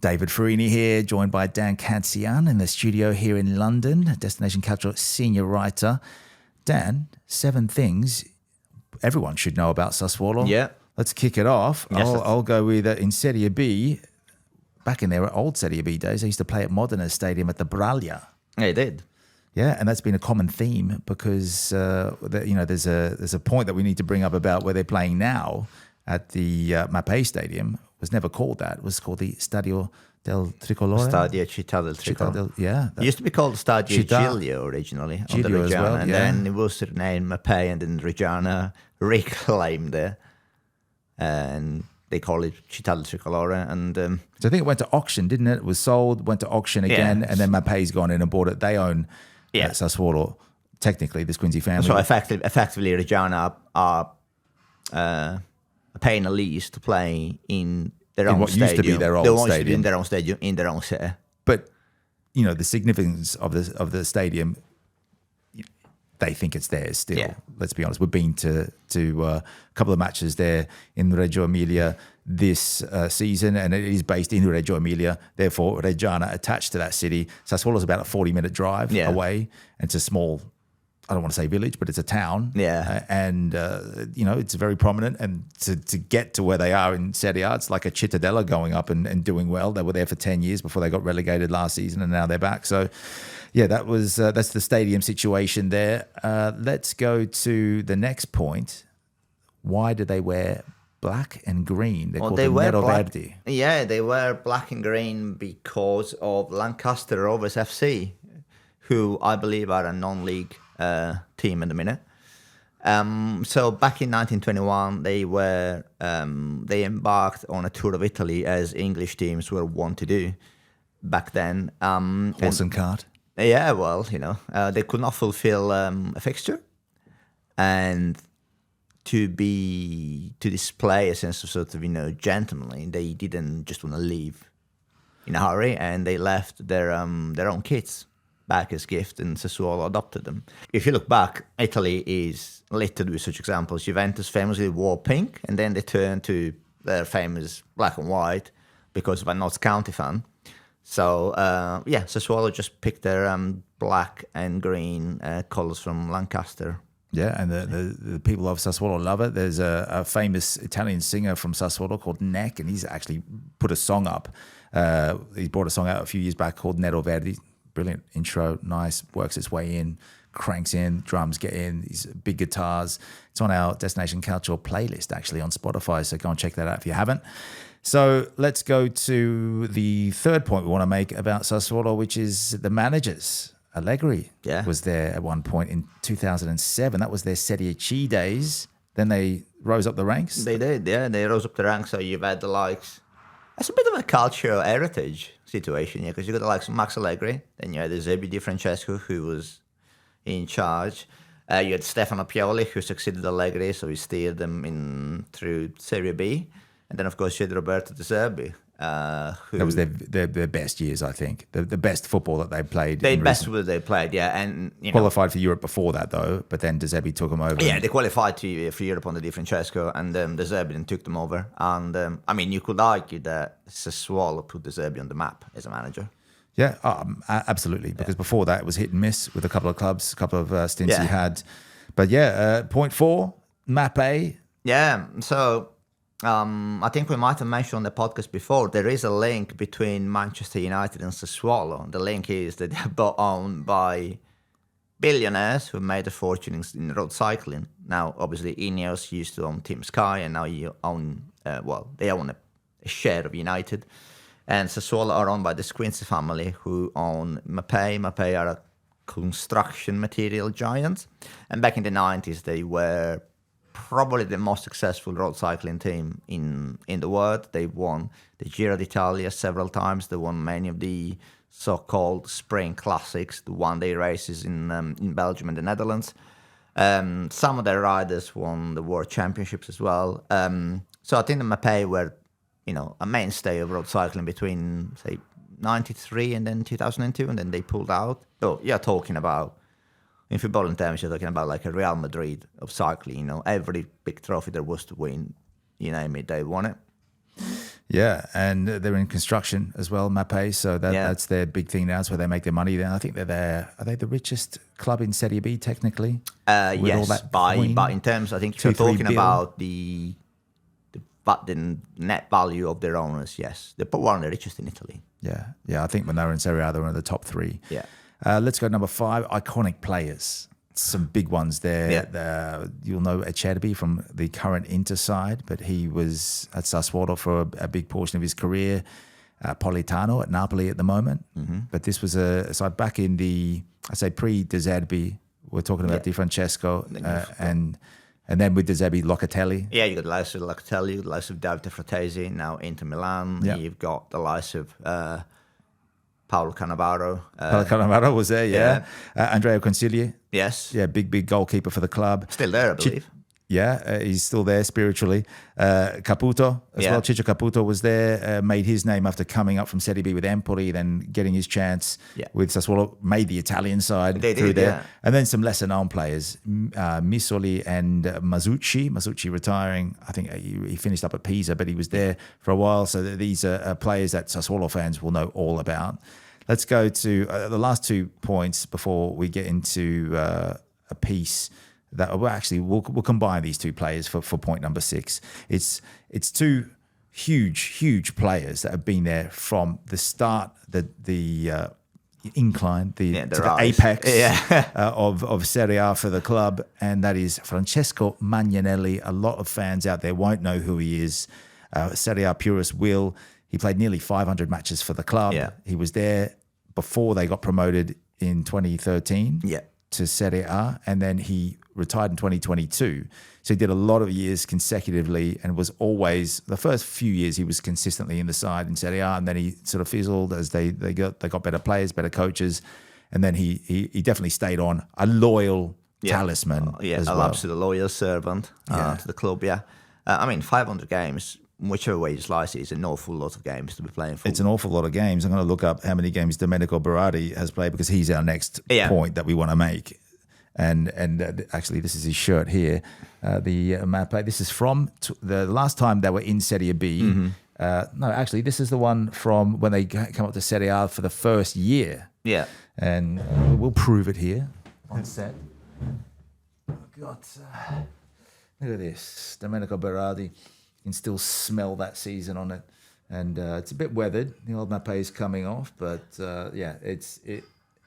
David Ferrini here, joined by Dan Cancian in the studio here in London, Destination Calcio senior writer. Dan, 7 things everyone should know about Sassuolo. Yeah. Let's kick it off. Yes, I'll go with in Serie B. Back in their old Serie B days, they used to play at Modena's Stadium at the Braglia. They did. Yeah, and that's been a common theme because there's a point that we need to bring up about where they're playing now at the Mapei Stadium. Was never called that. It was called the Stadio del Tricolore. Stadio Città del Tricolore. It It used to be called Stadio Giglio originally on the Giglio as Reggiana, well, and yeah. then it was renamed Mapei, and then Reggiana reclaimed it, and they call it Città del Tricolore. And So I think it went to auction, didn't it? It was sold, went to auction again, and then Mapei's gone in and bought it. They own Sassuolo, technically, the Squinzi family. so effectively, Reggiana are paying a lease to play in their own what stadium. used to be their old stadium. In their own stadium, in their own city. But the significance of the stadium, they think it's theirs still. Yeah. Let's be honest. We've been to a couple of matches there in Reggio Emilia this season, and it is based in Reggio Emilia. Therefore, Reggiana attached to that city. Sassuolo's about a 40-minute drive away. It's a small, I don't want to say village, but it's a town. Yeah. And it's very prominent. And to get to where they are in Serie A, it's like a Cittadella going up and doing well. They were there for 10 years before they got relegated last season, and now they're back. So, yeah, that's the stadium situation there. Let's go to the next point. Why do they wear black and green? They're called the Nero Verdi. Yeah, they wear black and green because of Lancaster Rovers FC, who I believe are a non-league team in the minute. So back in 1921, they embarked on a tour of Italy as English teams were wont to do back then. Horse and cart. Yeah, well, they could not fulfill a fixture, and to display a sense of sort of gentlemanly, they didn't just want to leave in a hurry, and they left their own kits back as gift, and Sassuolo adopted them. If you look back, Italy is littered with such examples. Juventus famously wore pink, and then they turned to their famous black and white because of a Notts County fan. So, Sassuolo just picked their black and green colours from Lancaster. Yeah, and the people of Sassuolo love it. There's a famous Italian singer from Sassuolo called Neck, and he's actually put a song up. He brought a song out a few years back called Nero Verdi. Brilliant intro, nice, works its way in, cranks in, drums get in, these big guitars. It's on our Destination Calcio playlist, actually, on Spotify, so go and check that out if you haven't. So let's go to the third point we want to make about Sassuolo, which is the managers. Allegri was there at one point in 2007. That was their Serie C days. Then they rose up the ranks. They did, yeah. They rose up the ranks. So you've had the likes. It's a bit of a cultural heritage situation, because you got the likes of Max Allegri. Then you had Eusebio Di Francesco, who was in charge. You had Stefano Pioli, who succeeded Allegri, so he steered them through Serie B. And then, of course, you had Roberto De Zerbi. That was their best years, I think. The best football that they played. The best football they played, yeah. And qualified for Europe before that, though, but then De Zerbi took them over. Yeah, they qualified for Europe under Di Francesco, and De Zerbi then took them over. And, you could argue that Sassuolo put De Zerbi on the map as a manager. Yeah, absolutely, because before that it was hit and miss with a couple of clubs, a couple of stints he had. But point 4, Mapei. Yeah, so... I think we might have mentioned on the podcast before, there is a link between Manchester United and Sassuolo. The link is that they're both owned by billionaires who made a fortune in road cycling. Now, obviously, Ineos used to own Team Sky, and now you own, they own a share of United. And Sassuolo are owned by the Squinzi family, who own Mapei. Mapei are a construction material giant. And back in the 90s, they were probably the most successful road cycling team in the world. They've won the Giro d'Italia several times. They won many of the so-called spring classics, the one-day races in Belgium and the Netherlands. Some of their riders won the World Championships as well. So I think the Mapei were, a mainstay of road cycling between, say, 93 and then 2002, and then they pulled out. Oh, you're talking about, in footballing terms, you're talking about like a Real Madrid of cycling. Every big trophy there was to win, you name it, they won it. Yeah, and they're in construction as well, Mappe. So that's their big thing now. That's where they make their money. Then I think are they the richest club in Serie B technically? Yes, but in terms, I think if you're talking about the net value of their owners, yes, they're probably one of the richest in Italy. Yeah. I think when they were in Serie A, they were one of the top 3. Yeah. Let's go number 5. Iconic players. Some big ones there. Yeah. You'll know Acerbi from the current Inter side, but he was at Sassuolo for a big portion of his career. Politano at Napoli at the moment. Mm-hmm. But this was a side back in the, I say pre-De Zerbi. We're talking about Di Francesco and then with De Zerbi, Locatelli. Yeah, you got the likes of Locatelli, you got the likes of Davide Fratesi, now Inter Milan. Yeah. You've got the likes of Paolo Cannavaro. Paolo Cannavaro was there, yeah. Andrea Consigli. Yes. Yeah, big goalkeeper for the club. Still there, I believe. He's still there spiritually. Caputo as well. Ciccio Caputo was there, made his name after coming up from Serie B with Empoli, then getting his chance with Sassuolo, made the Italian side through there. Yeah. And then some lesser known players, Misoli and Masucci. Masucci retiring. I think he finished up at Pisa, but he was there for a while. So these are players that Sassuolo fans will know all about. Let's go to the last 2 points before we get into a piece that we'll combine these 2 players for point number 6. It's 2 huge players that have been there from the start, the incline, the apex of Serie A for the club, and that is Francesco Magnanelli. A lot of fans out there won't know who he is. Serie A purists will. He played nearly 500 matches for the club. Yeah. He was there before they got promoted in 2013 to Serie A, and then he retired in 2022. So he did a lot of years consecutively and was always, the first few years he was consistently in the side in Serie A, and then he sort of fizzled as they got better players, better coaches, and then he definitely stayed on, a loyal talisman as well. An absolute loyal servant to the club, I mean, 500 games, whichever way you slice it, is an awful lot of games to be playing for. It's an awful lot of games. I'm going to look up how many games Domenico Berardi has played, because he's our next point that we want to make. And actually, this is his shirt here. The Mappe. This is from the last time they were in Serie B. Mm-hmm. No, actually, this is the one from when they come up to Serie A for the first year. Yeah. And we'll prove it here on set. We've got, look at this. Domenico Berardi. You can still smell that season on it. And it's a bit weathered. The old Mappe is coming off. But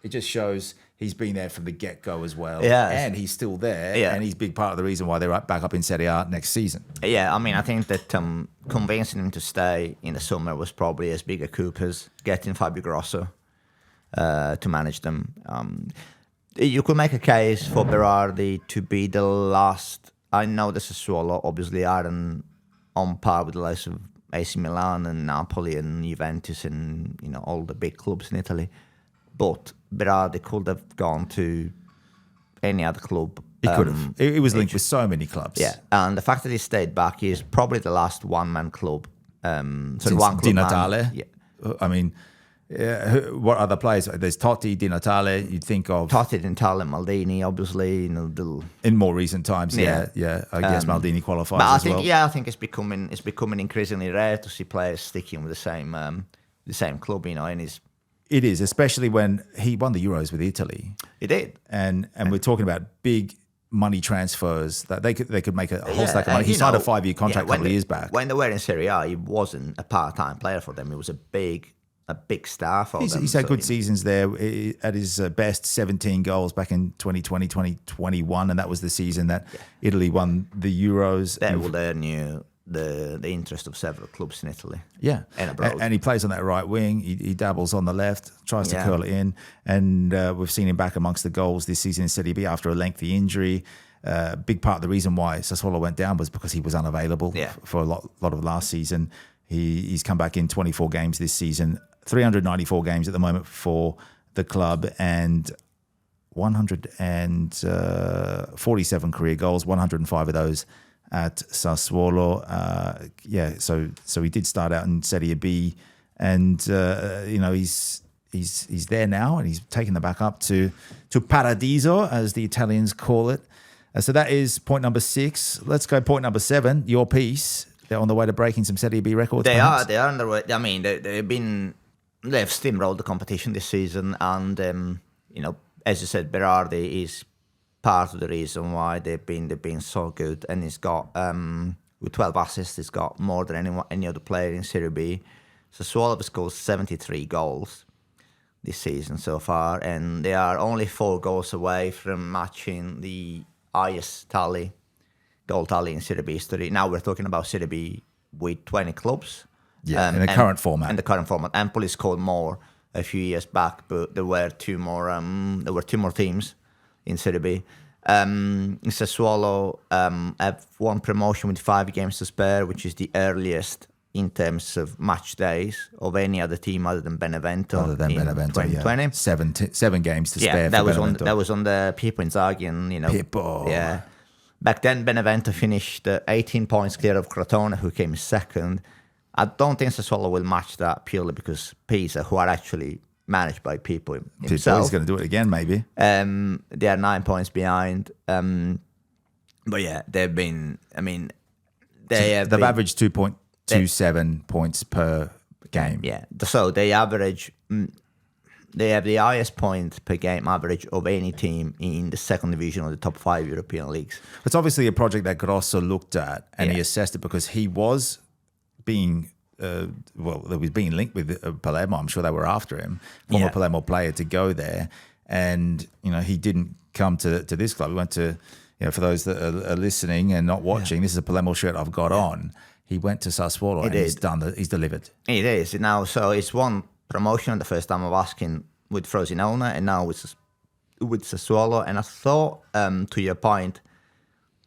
it just shows he's been there from the get-go as well. Yeah. And he's still there. Yeah. And he's a big part of the reason why they're back up in Serie A next season. Yeah, I mean, I think that convincing him to stay in the summer was probably as big a coup as getting Fabio Grosso to manage them. You could make a case for Berardi to be the last. I know the Sassuolo obviously aren't on par with the likes of AC Milan and Napoli and Juventus and all the big clubs in Italy. But Berardi could have gone to any other club. He could have. It was linked with so many clubs. Yeah, and the fact that he stayed back is probably the last one-man club. Since Di Natale. Yeah. I mean, what other players? There's Totti, Di Natale. You'd think of Totti, Di Natale, Maldini, obviously. In more recent times, yeah. I guess Maldini qualifies but as well. I think it's becoming increasingly rare to see players sticking with the same club. And his. It is, especially when he won the Euros with Italy. He did, and we're talking about big money transfers that they could make a whole stack of money. He signed a 5-year contract a couple of years back. When they were in Serie A, he wasn't a part-time player for them. He was a big star for them. He's had good seasons there. At his best, 17 goals back in 2020, 2021, and that was the season that Italy won the Euros. That will earn you the interest of several clubs in Italy. Yeah. And abroad. And he plays on that right wing. He dabbles on the left, tries to curl it in. And we've seen him back amongst the goals this season in Serie B after a lengthy injury. Big part of the reason why Sassuolo went down was because he was unavailable for a lot of last season. He's come back in 24 games this season, 394 games at the moment for the club, and 147 career goals, 105 of those at Sassuolo. So he did start out in Serie B, and he's there now, and he's taken the back up to Paradiso, as the Italians call it. So that is point number 6. Let's go point number 7, your piece. they're on the way to breaking some Serie B records. They perhaps? are. They are on the way. I mean, they've steamrolled the competition this season, and as you said, Berardi is part of the reason why they've been so good, and he's got with 12 assists, he's got more than any other player in Serie B. Sassuolo have scored 73 goals this season so far, and they are only 4 goals away from matching the highest goal tally in Serie B history. Now we're talking about Serie B with 20 clubs. Yeah, in the current format. In the current format, Empoli scored more a few years back, but there were two more teams in Serie B. Sassuolo have won promotion with 5 games to spare, which is the earliest in terms of match days of any other team other than Benevento. Other than Benevento, 2020. Yeah. 7 games to spare. That for was Benevento. that was on the Pippo Inzaghi, and Pippo. Yeah. Back then, Benevento finished 18 points clear of Crotone, who came second. I don't think Sassuolo will match that purely because Pisa, who are actually managed by Pippo himself. Pippo is going to do it again, maybe. They are 9 points behind. But yeah, they've been. I mean, they've averaged 2.27 points per game. Yeah, so they average. They have the highest points per game average of any team in the second division of the top 5 European leagues. It's obviously a project that Grosso looked at, and he assessed it because he was being linked with Palermo. I'm sure they were after him, former Palermo player, to go there, and he didn't come to this club. He went to, for those that are listening and not watching, this is a Palermo shirt I've got on. He went to Sassuolo and he's delivered. It is now, so it's won promotion the first time of asking with Frosinone, and now with Sassuolo. And I thought, to your point,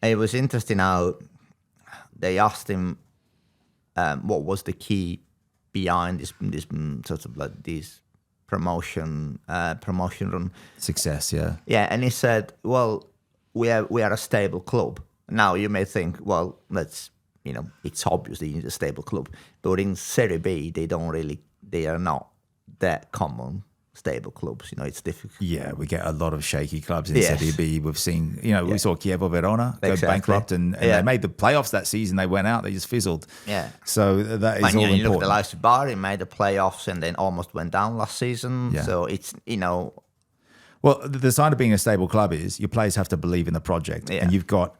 it was interesting how they asked him what was the key behind this sort of like this promotion run success. Yeah, and he said, "Well, we are a stable club." Now you may think, well, it's obviously a stable club, but in Serie B they are not that common stable clubs. It's difficult. Yeah, we get a lot of shaky clubs in Serie B. We've seen, we saw Chievo Verona go bankrupt, and they made the playoffs that season. They went out, they just fizzled. Yeah. So that is all important. You look at the likes of Bari, made the playoffs and then almost went down last season. Yeah. So it's, Well, the sign of being a stable club is your players have to believe in the project. Yeah. And you've got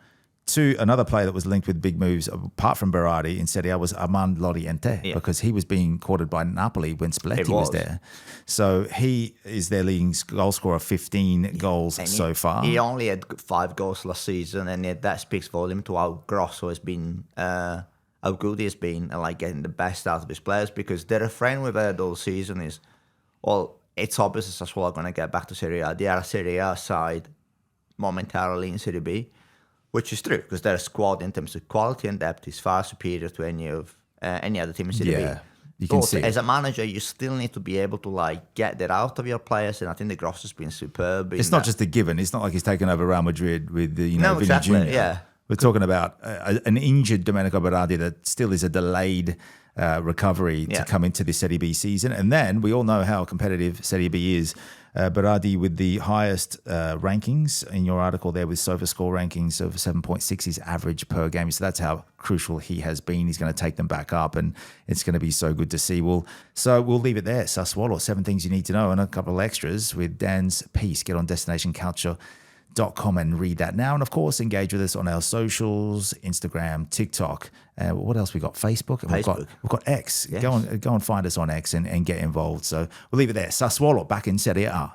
another player that was linked with big moves, apart from Berardi in Serie A, was Armand Loriente, because he was being courted by Napoli when Spalletti was there. So he is their leading goal scorer, 15 goals so far. He only had 5 goals last season, and that speaks volume to how Grosso has been, how good he has been, and like getting the best out of his players, because the refrain we've heard all season is, well, it's obvious Sassuolo are going to get back to Serie A. They are a Serie A side momentarily in Serie B, which is true, because their squad in terms of quality and depth is far superior to any other team in Serie B. You can see as a manager, you still need to be able to get that out of your players, and I think the Gross has been superb. It's not just a given. It's not like he's taken over Real Madrid with no, Vinny exactly, Jr. Yeah. We're talking about an injured Domenico Berardi that still is a delayed recovery to come into the Serie B season. And then we all know how competitive Serie B is. Berardi with the highest rankings in your article there with SofaScore rankings of 7.6 is average per game. So that's how crucial he has been. He's going to take them back up, and it's going to be so good to see. So we'll leave it there. Sassuolo, 7 things you need to know, and a couple of extras with Dan's piece. Get on destination.calcio.com and read that now. And of course, engage with us on our socials, Instagram, TikTok. What else we got? Facebook. And we've got X. Yes. Go and find us on X and get involved. So we'll leave it there. Sassuolo back in Serie A.